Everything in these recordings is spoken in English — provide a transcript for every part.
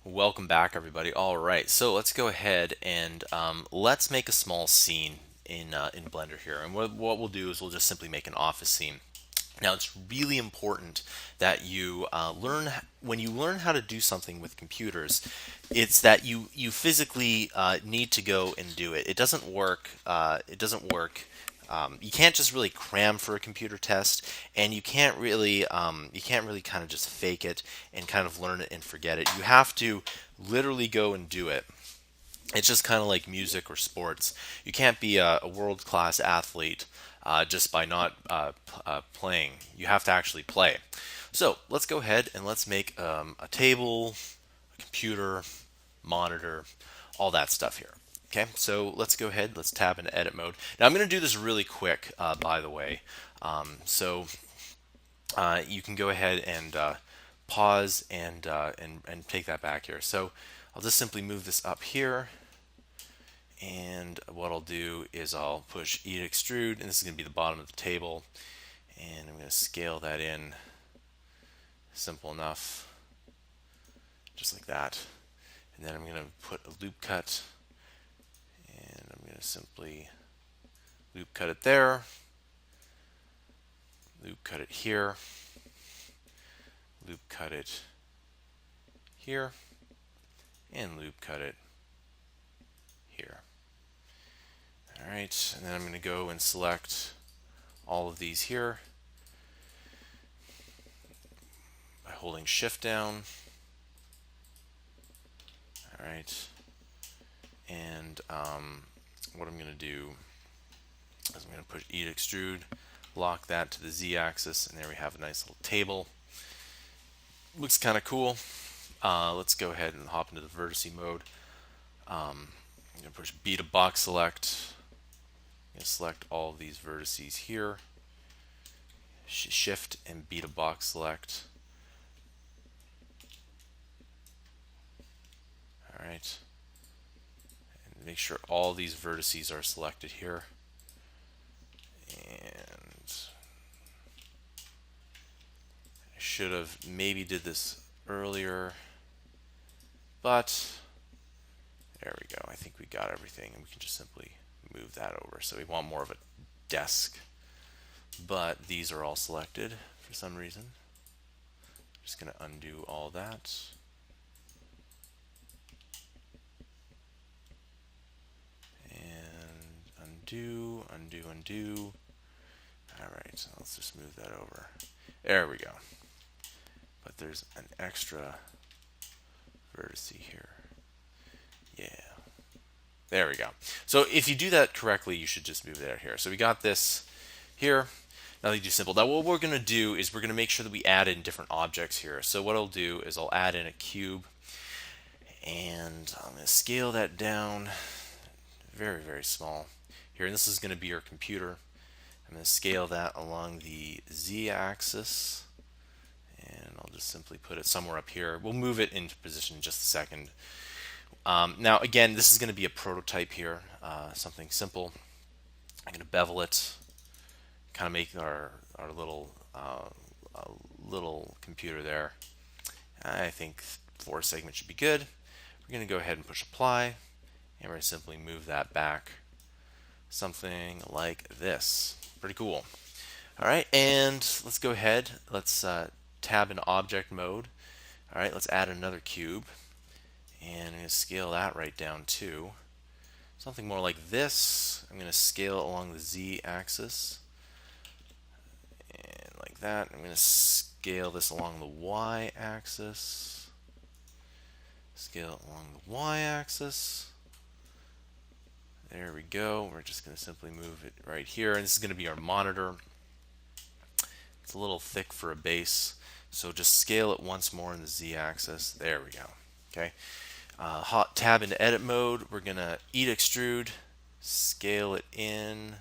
Welcome back, everybody. All right, so let's go ahead and let's make a small scene in Blender here. And what we'll do is we'll just simply make an office scene. Now, it's really important that you when you learn how to do something with computers, it's that you physically need to go and do it. It doesn't work. You can't just really cram for a computer test, and you can't really kind of just fake it and kind of learn it and forget it. You have to literally go and do it. It's just kind of like music or sports. You can't be a world-class athlete just by not playing. You have to actually play. So let's go ahead and let's make a table, a computer, monitor, all that stuff here. Okay, so let's go ahead. Let's tab into edit mode. Now I'm going to do this really quick, by the way. You can go ahead and pause and take that back here. So I'll just simply move this up here, and what I'll do is I'll push E to extrude, and this is going to be the bottom of the table, and I'm going to scale that in. Simple enough, just like that. And then I'm going to put a loop cut, and I'm going to simply loop cut it there, loop cut it here, loop cut it here, and loop cut it here. All right, and then I'm going to go and select all of these here by holding shift down. All right, and what I'm going to do is I'm going to push E to extrude, lock that to the Z axis, and there we have a nice little table. Looks kind of cool. Let's go ahead and hop into the vertice mode. I'm going to push B to box select. I'm going to select all of these vertices here. Shift and B to box select. All right. And make sure all these vertices are selected here. And I should have maybe did this earlier, but there we go. I think we got everything, and we can just simply move that over. So we want more of a desk, but these are all selected for some reason. I'm just going to undo all that. And undo, undo, undo. All right, so let's just move that over. There we go. But there's an extra vertice here. Yeah. There we go. So if you do that correctly, you should just move that here. So we got this here. Now they do simple. Now what we're going to do is we're going to make sure that we add in different objects here. So what I'll do is I'll add in a cube, and I'm going to scale that down very, very small here. And this is going to be your computer. I'm going to scale that along the Z axis, and I'll just simply put it somewhere up here. We'll move it into position in just a second. Now again, this is going to be a prototype here, something simple. I'm going to bevel it, kind of make our little computer there. I think 4 segments should be good. We're going to go ahead and push apply, and we're going to simply move that back, something like this. Pretty cool. All right, and let's go ahead. Let's tab into object mode. All right, let's add another cube, and I'm going to scale that right down to something more like this. I'm going to scale it along the Z axis, and like that. I'm going to scale this along the Y axis, scale it along the Y axis. There we go. We're just going to simply move it right here, and this is going to be our monitor. It's a little thick for a base, so just scale it once more in the Z axis. There we go. Okay. Hot tab into edit mode. We're going to E to extrude, scale it in.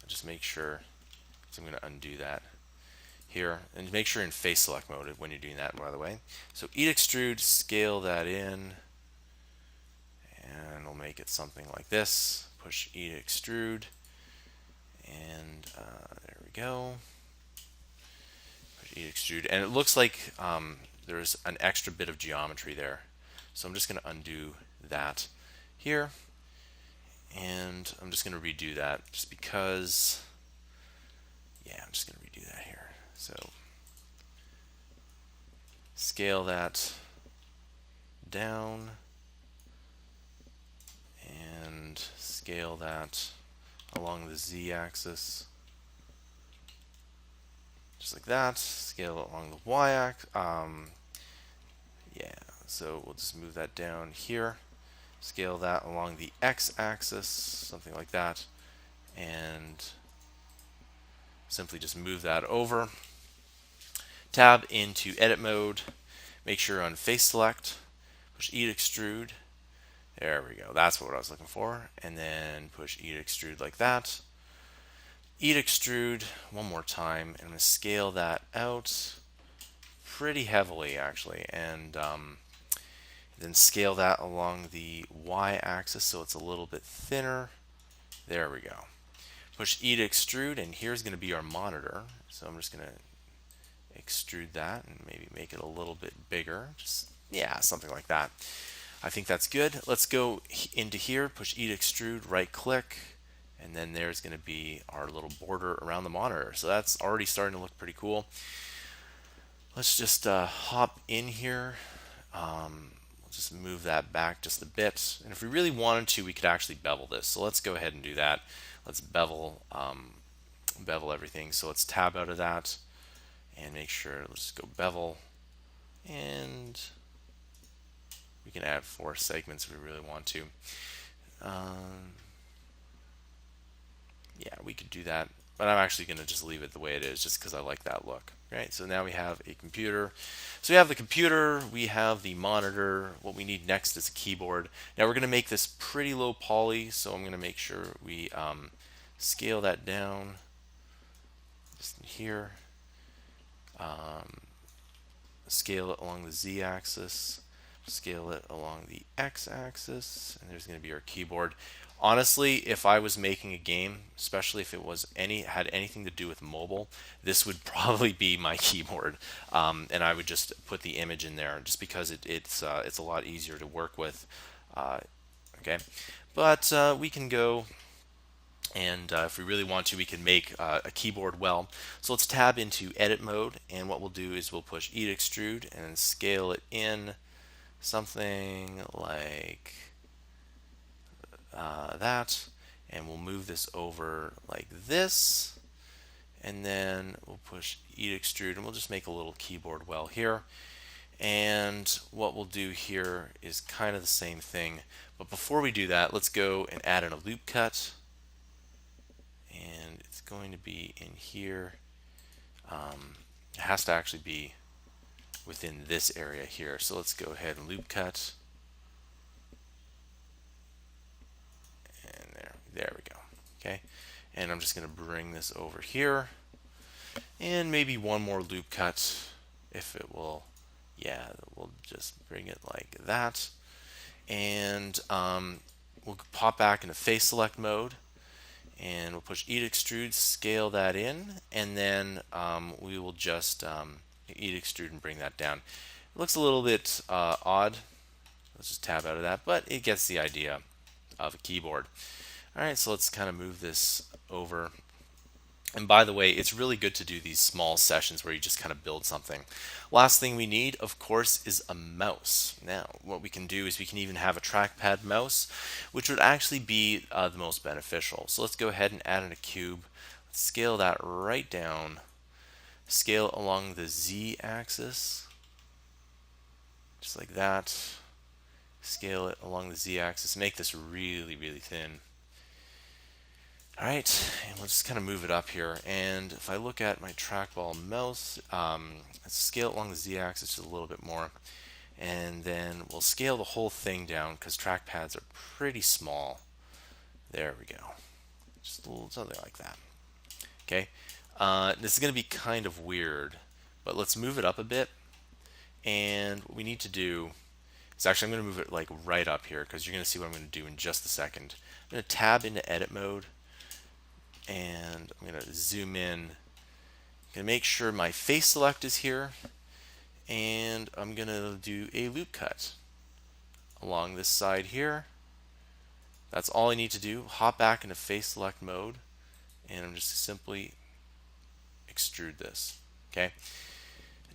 Just make sure, so I'm going to undo that here, and make sure you're in face select mode when you're doing that, by the way. So E to extrude, scale that in, and we'll make it something like this. Push E to extrude, and there we go. Push Eat extrude, and it looks like there's an extra bit of geometry there. So I'm just going to undo that here, and I'm just going to redo that just because, yeah, I'm just going to redo that here. So scale that down and scale that along the z-axis, just like that. Scale it along the y-axis. Yeah, so we'll just move that down here. Scale that along the x-axis, something like that, and simply just move that over. Tab into edit mode. Make sure on face select, push E to extrude. There we go. That's what I was looking for. And then push E to extrude like that. E to extrude one more time. And I'm going to scale that out pretty heavily, actually. And then scale that along the y-axis so it's a little bit thinner. There we go. Push E to extrude, and here's going to be our monitor. So I'm just going to extrude that and maybe make it a little bit bigger. Just, yeah, something like that. I think that's good. Let's go into here, push E to extrude, right click, and then there's going to be our little border around the monitor. So that's already starting to look pretty cool. Let's just hop in here. We'll just move that back just a bit. And if we really wanted to, we could actually bevel this. So let's go ahead and do that. Let's bevel everything. So let's tab out of that and make sure, let's just go bevel, and we can add 4 segments if we really want to. Yeah, we could do that, but I'm actually going to just leave it the way it is just because I like that look. Right, so now we have a computer. So we have the computer, we have the monitor. What we need next is a keyboard. Now we're going to make this pretty low poly, so I'm going to make sure we scale that down just here. Scale it along the z-axis, scale it along the x-axis, and there's going to be our keyboard. Honestly, if I was making a game, especially if it was had anything to do with mobile, this would probably be my keyboard, and I would just put the image in there, just because it's a lot easier to work with. Okay, but we can go. And if we really want to, we can make a keyboard well. So let's tab into edit mode, and what we'll do is we'll push E to extrude and scale it in something like that, and we'll move this over like this, and then we'll push E to extrude, and we'll just make a little keyboard well here. And what we'll do here is kind of the same thing, but before we do that, let's go and add in a loop cut. And it's going to be in here. It has to actually be within this area here. So let's go ahead and loop cut. And there we go. Okay. And I'm just going to bring this over here. And maybe one more loop cut if it will. Yeah, we'll just bring it like that. And we'll pop back into face select mode. And we'll push E to extrude, scale that in, and then we will just E to extrude and bring that down. It looks a little bit odd. Let's just tab out of that, but it gets the idea of a keyboard. All right, so let's kind of move this over. And by the way, it's really good to do these small sessions where you just kind of build something. Last thing we need, of course, is a mouse. Now, what we can do is we can even have a trackpad mouse, which would actually be the most beneficial. So let's go ahead and add in a cube. Let's scale that right down. Scale along the z-axis, just like that. Scale it along the z-axis. Make this really, really thin. All right, and we'll just kind of move it up here. And if I look at my trackball mouse, let's scale it along the z-axis just a little bit more. And then we'll scale the whole thing down because trackpads are pretty small. There we go. Just a little, something like that. Okay, this is going to be kind of weird, but let's move it up a bit. And what we need to do is actually, I'm going to move it like right up here because you're going to see what I'm going to do in just a second. I'm going to tab into edit mode. And I'm going to zoom in Gonna make sure my face select is here, and I'm gonna do a loop cut along this side here. That's all I need to do. Hop back into face select mode, and I'm just simply extrude this. Okay.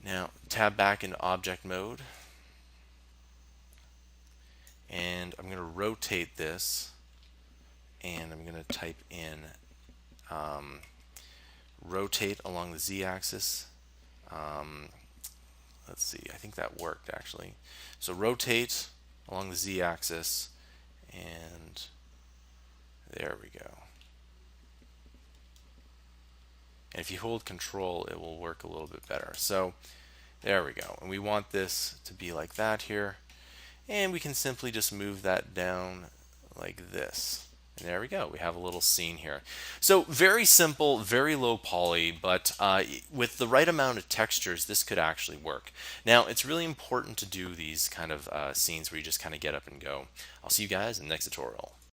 Now tab back into object mode, and I'm going to rotate this, and I'm going to type in rotate along the z-axis. Let's see, I think that worked actually. So rotate along the z-axis, and there we go. And if you hold control, it will work a little bit better. So there we go. And we want this to be like that here. And we can simply just move that down like this. And there we go. We have a little scene here. So very simple, very low poly, but with the right amount of textures, this could actually work. Now, it's really important to do these kind of scenes where you just kind of get up and go. I'll see you guys in the next tutorial.